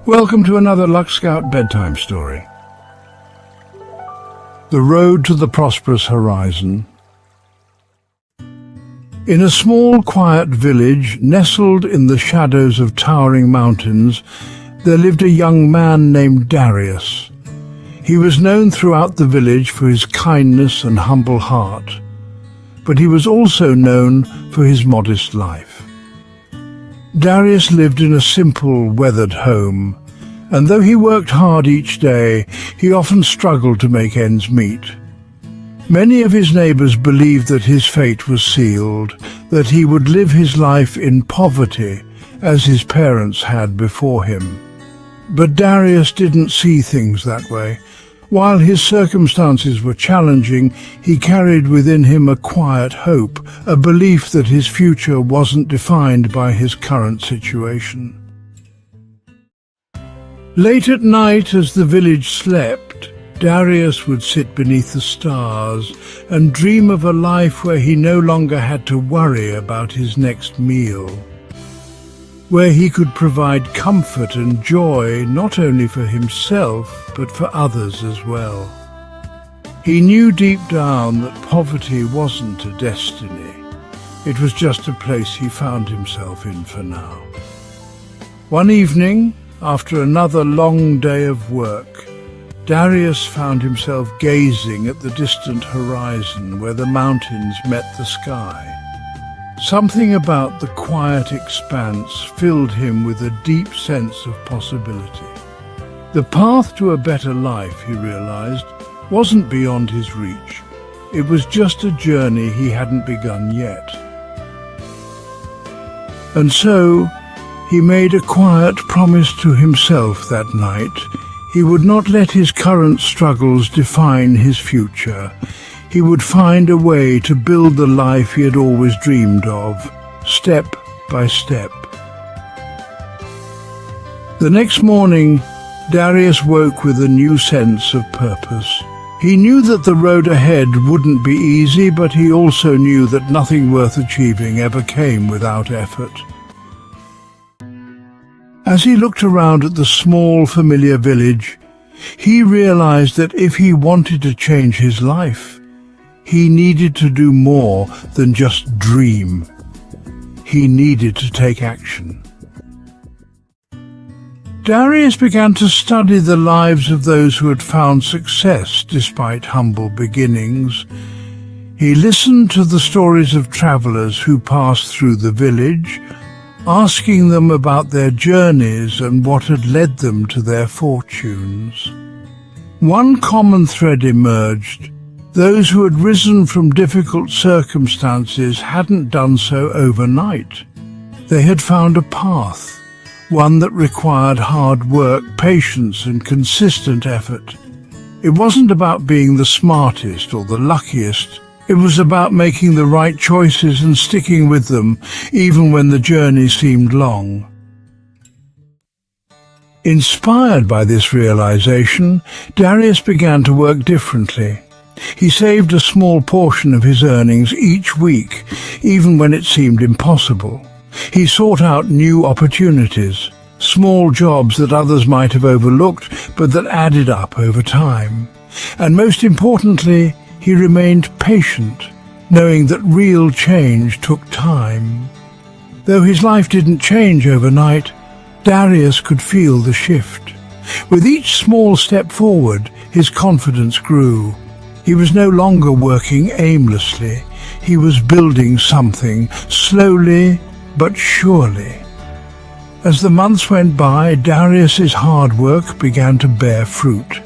Welcome to another Luck Scout bedtime story. The Road to the Prosperous Horizon. In a small, quiet village nestled in the shadows of towering mountains, there lived a young man named Darius. He was known throughout the village for his kindness and humble heart, but he was also known for his modest life. Darius lived in a simple, weathered home, and though he worked hard each day, he often struggled to make ends meet. Many of his neighbors believed that his fate was sealed, that he would live his life in poverty as his parents had before him. But Darius didn't see things that way. While his circumstances were challenging, he carried within him a quiet hope, a belief that his future wasn't defined by his current situation. Late at night, as the village slept, Darius would sit beneath the stars and dream of a life where he no longer had to worry about his next meal, where he could provide comfort and joy not only for himself but for others as well. He knew deep down that poverty wasn't a destiny. It was just a place he found himself in for now. One evening, after another long day of work, Darius found himself gazing at the distant horizon where the mountains met the sky. Something about the quiet expanse filled him with a deep sense of possibility. The path to a better life, he realized, wasn't beyond his reach. It was just a journey he hadn't begun yet. And so, he made a quiet promise to himself that night. He would not let his current struggles define his future. He would find a way to build the life he had always dreamed of, step by step. The next morning, Darius woke with a new sense of purpose. He knew that the road ahead wouldn't be easy, but he also knew that nothing worth achieving ever came without effort. As he looked around at the small, familiar village, he realized that if he wanted to change his life, he needed to do more than just dream. He needed to take action. Darius began to study the lives of those who had found success despite humble beginnings. He listened to the stories of travelers who passed through the village, asking them about their journeys and what had led them to their fortunes. One common thread emerged. Those who had risen from difficult circumstances hadn't done so overnight. They had found a path, one that required hard work, patience, and consistent effort. It wasn't about being the smartest or the luckiest. It was about making the right choices and sticking with them, even when the journey seemed long. Inspired by this realization, Darius began to work differently. He saved a small portion of his earnings each week, even when it seemed impossible. He sought out new opportunities, small jobs that others might have overlooked, but that added up over time. And most importantly, he remained patient, knowing that real change took time. Though his life didn't change overnight, Darius could feel the shift. With each small step forward, his confidence grew. He was no longer working aimlessly. He was building something, slowly but surely. As the months went by, Darius's hard work began to bear fruit.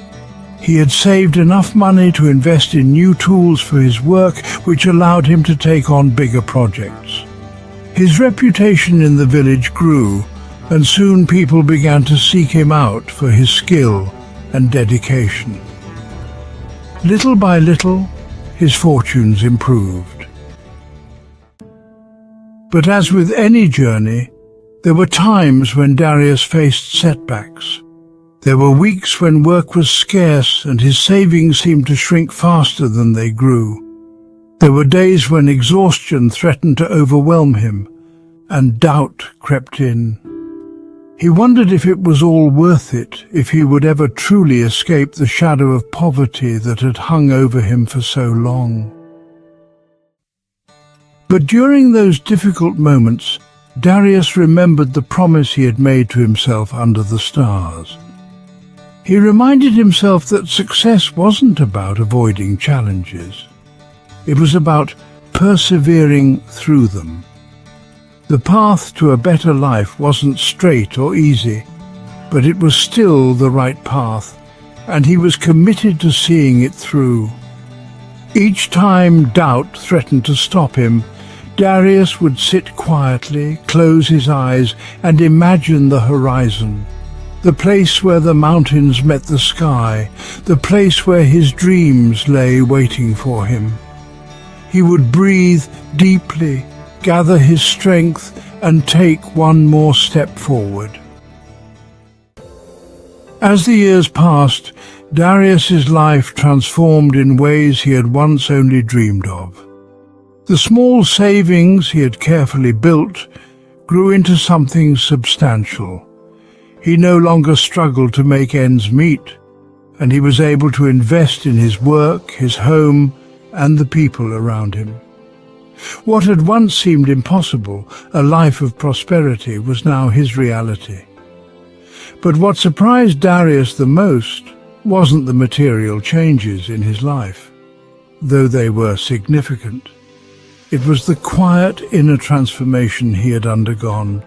He had saved enough money to invest in new tools for his work, which allowed him to take on bigger projects. His reputation in the village grew, and soon people began to seek him out for his skill and dedication. Little by little, his fortunes improved. But as with any journey, there were times when Darius faced setbacks. There were weeks when work was scarce and his savings seemed to shrink faster than they grew. There were days when exhaustion threatened to overwhelm him and doubt crept in. He wondered if it was all worth it, if he would ever truly escape the shadow of poverty that had hung over him for so long. But during those difficult moments, Darius remembered the promise he had made to himself under the stars. He reminded himself that success wasn't about avoiding challenges. It was about persevering through them. The path to a better life wasn't straight or easy, but it was still the right path, and he was committed to seeing it through. Each time doubt threatened to stop him, Darius would sit quietly, close his eyes, and imagine the horizon, the place where the mountains met the sky, the place where his dreams lay waiting for him. He would breathe deeply, gather his strength, and take one more step forward. As the years passed, Darius's life transformed in ways he had once only dreamed of. The small savings he had carefully built grew into something substantial. He no longer struggled to make ends meet, and he was able to invest in his work, his home, and the people around him. What had once seemed impossible, a life of prosperity, was now his reality. But what surprised Darius the most wasn't the material changes in his life, though they were significant. It was the quiet inner transformation he had undergone.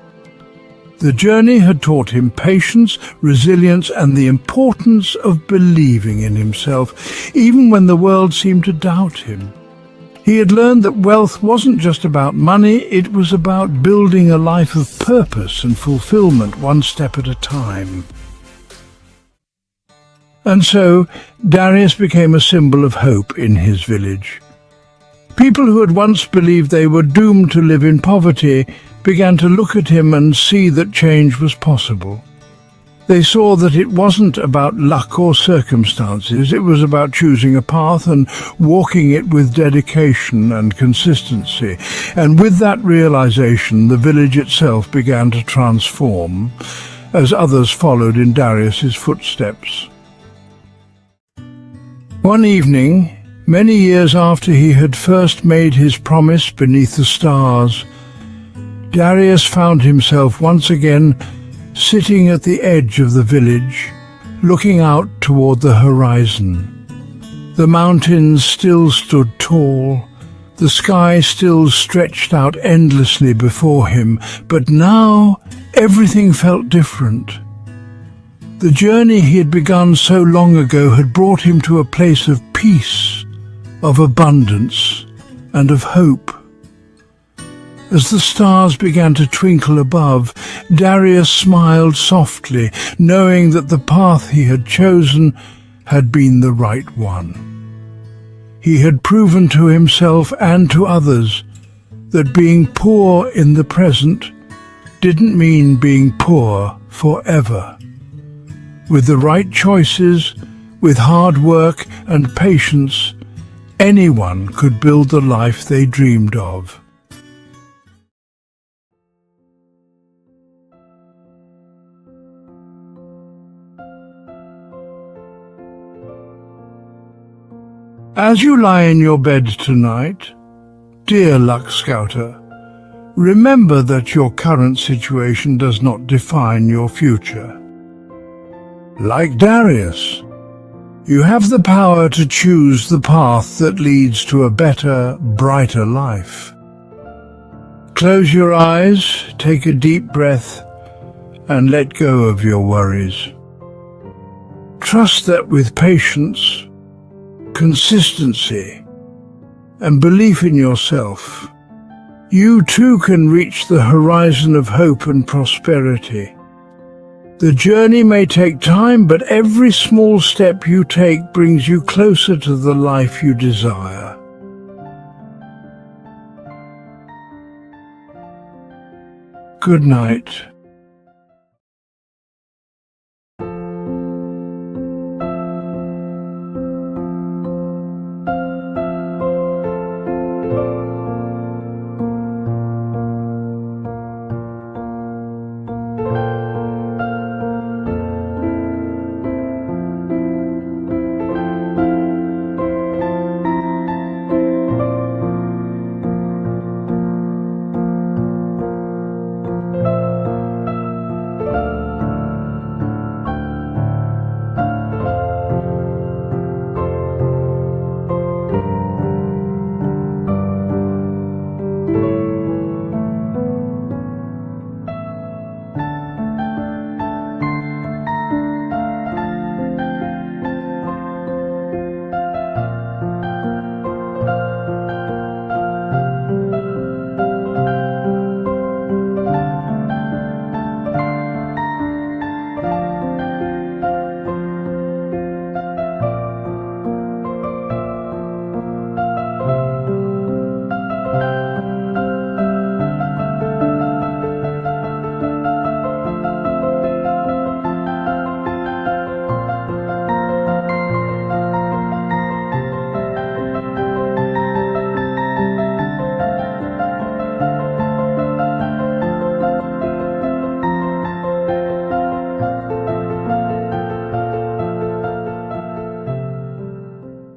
The journey had taught him patience, resilience, and the importance of believing in himself, even when the world seemed to doubt him. He had learned that wealth wasn't just about money, it was about building a life of purpose and fulfillment, one step at a time. And so, Darius became a symbol of hope in his village. People who had once believed they were doomed to live in poverty began to look at him and see that change was possible. They saw that it wasn't about luck or circumstances, it was about choosing a path and walking it with dedication and consistency. And with that realization, the village itself began to transform, as others followed in Darius's footsteps. One evening, many years after he had first made his promise beneath the stars, Darius found himself once again sitting at the edge of the village, looking out toward the horizon. The mountains still stood tall, the sky still stretched out endlessly before him, but now everything felt different. The journey he had begun so long ago had brought him to a place of peace, of abundance, and of hope. As the stars began to twinkle above, Darius smiled softly, knowing that the path he had chosen had been the right one. He had proven to himself and to others that being poor in the present didn't mean being poor forever. With the right choices, with hard work and patience, anyone could build the life they dreamed of. As you lie in your bed tonight, dear Luck Scouter, remember that your current situation does not define your future. Like Darius, you have the power to choose the path that leads to a better, brighter life. Close your eyes, take a deep breath, and let go of your worries. Trust that with patience, consistency, and belief in yourself, you too can reach the horizon of hope and prosperity. The journey may take time, but every small step you take brings you closer to the life you desire. Good night.